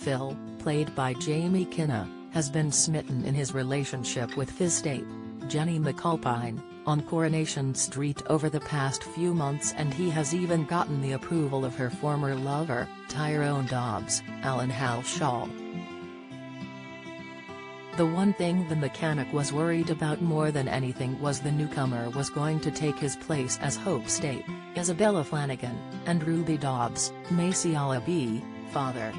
Phill, played by Jamie Kinna, has been smitten in his relationship with Phill Whittaker, Jenny McAlpine, on Coronation Street over the past few months, and he has even gotten the approval of her former lover, Tyrone Dobbs, Alan Halshaw. The one thing the mechanic was worried about more than anything was the newcomer was going to take his place as Hope Whittaker, Isabella Flanagan, and Ruby Dobbs, Macy Alabi, father.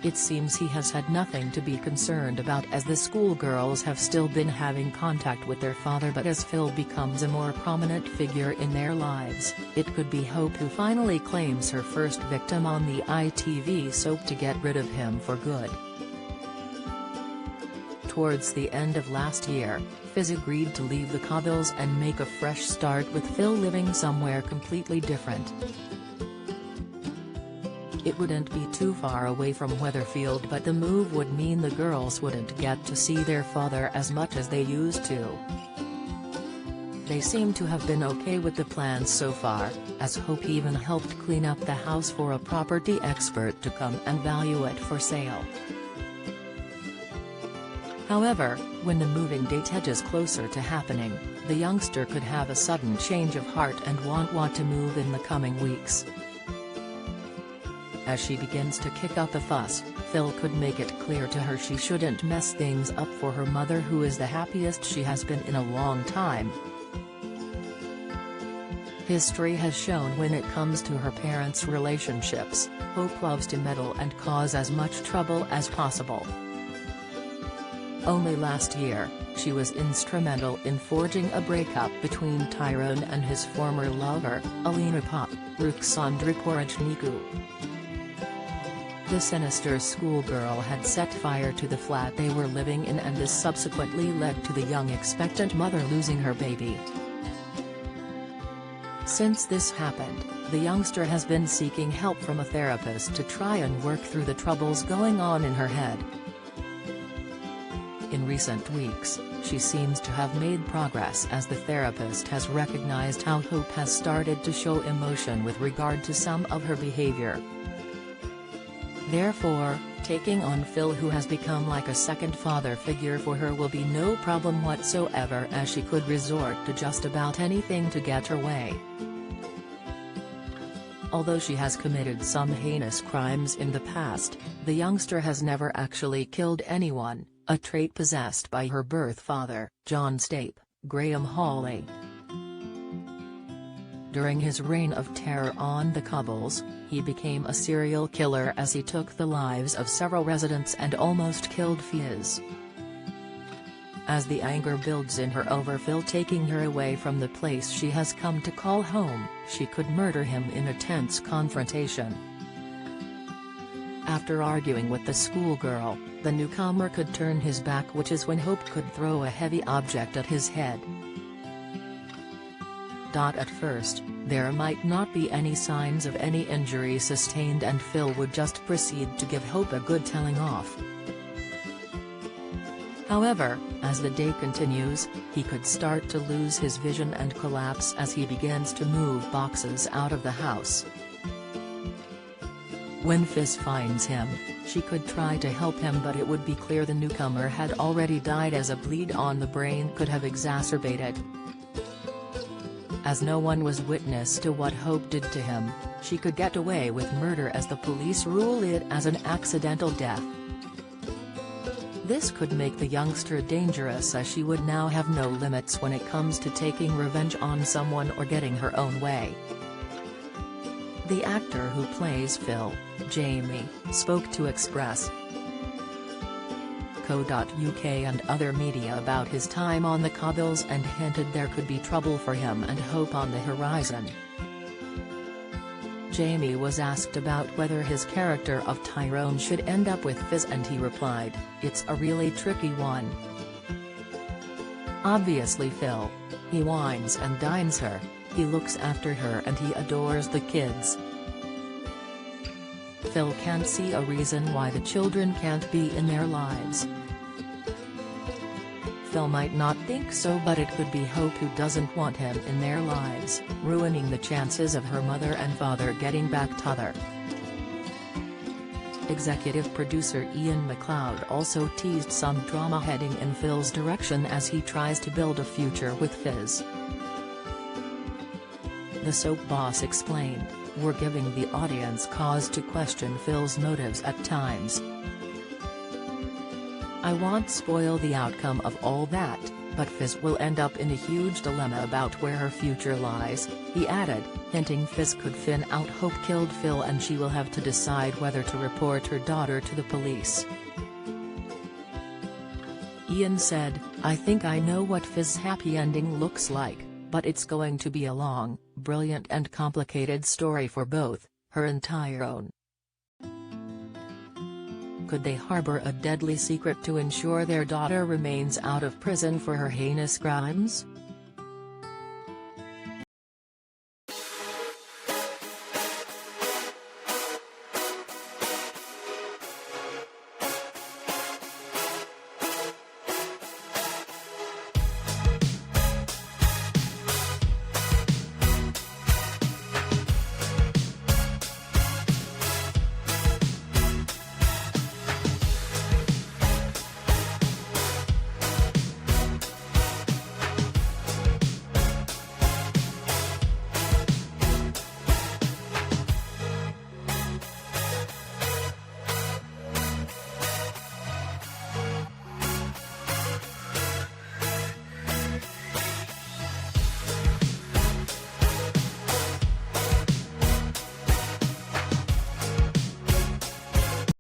It seems he has had nothing to be concerned about, as the schoolgirls have still been having contact with their father, but as Phill becomes a more prominent figure in their lives, it could be Hope who finally claims her first victim on the ITV soap to get rid of him for good. Towards the end of last year, Phill agreed to leave the cobbles and make a fresh start, with Phill living somewhere completely different. It wouldn't be too far away from Weatherfield, but the move would mean the girls wouldn't get to see their father as much as they used to. They seem to have been okay with the plans so far, as Hope even helped clean up the house for a property expert to come and value it for sale. However, when the moving date edges closer to happening, the youngster could have a sudden change of heart and won't want to move in the coming weeks. As she begins to kick up a fuss, Phill could make it clear to her she shouldn't mess things up for her mother, who is the happiest she has been in a long time. History has shown when it comes to her parents' relationships, Hope loves to meddle and cause as much trouble as possible. Only last year, she was instrumental in forging a breakup between Tyrone and his former lover, Alina Pop, Ruxandra Porojniku. The sinister schoolgirl had set fire to the flat they were living in, and this subsequently led to the young expectant mother losing her baby. Since this happened, the youngster has been seeking help from a therapist to try and work through the troubles going on in her head. In recent weeks, she seems to have made progress, as the therapist has recognized how Hope has started to show emotion with regard to some of her behavior. Therefore, taking on Phill, who has become like a second father figure for her, will be no problem whatsoever, as she could resort to just about anything to get her way. Although she has committed some heinous crimes in the past, the youngster has never actually killed anyone, a trait possessed by her birth father, John Stape, Graham Hawley. During his reign of terror on the cobbles, he became a serial killer, as he took the lives of several residents and almost killed Phill. As the anger builds in her over Phill taking her away from the place she has come to call home, she could murder him in a tense confrontation. After arguing with the schoolgirl, the newcomer could turn his back, which is when Hope could throw a heavy object at his head. At first, there might not be any signs of any injury sustained, and Phill would just proceed to give Hope a good telling off. However, as the day continues, he could start to lose his vision and collapse as he begins to move boxes out of the house. When Phill finds him, she could try to help him, but it would be clear the newcomer had already died, as a bleed on the brain could have exacerbated. As no one was witness to what Hope did to him, she could get away with murder, as the police rule it as an accidental death. This could make the youngster dangerous, as she would now have no limits when it comes to taking revenge on someone or getting her own way. The actor who plays Phill, Jamie, spoke to Express.co.uk and other media about his time on the cobbles, and hinted there could be trouble for him and Hope on the horizon. Jamie was asked about whether his character of Tyrone should end up with Phill, and he replied, "It's a really tricky one. Obviously Phill. He wines and dines her, he looks after her, and he adores the kids. Phill can't see a reason why the children can't be in their lives." Phill might not think so, but it could be Hope who doesn't want him in their lives, ruining the chances of her mother and father getting back together. Executive producer Ian MacLeod also teased some drama heading in Phil's direction as he tries to build a future with Fizz. The soap boss explained, "We're giving the audience cause to question Phil's motives at times. I won't spoil the outcome of all that, but Fizz will end up in a huge dilemma about where her future lies," he added, hinting Fizz could find out Hope killed Phill and she will have to decide whether to report her daughter to the police. Ian said, "I think I know what Fizz's happy ending looks like, but it's going to be a long, brilliant and complicated story for both, her entire own. Could they harbor a deadly secret to ensure their daughter remains out of prison for her heinous crimes?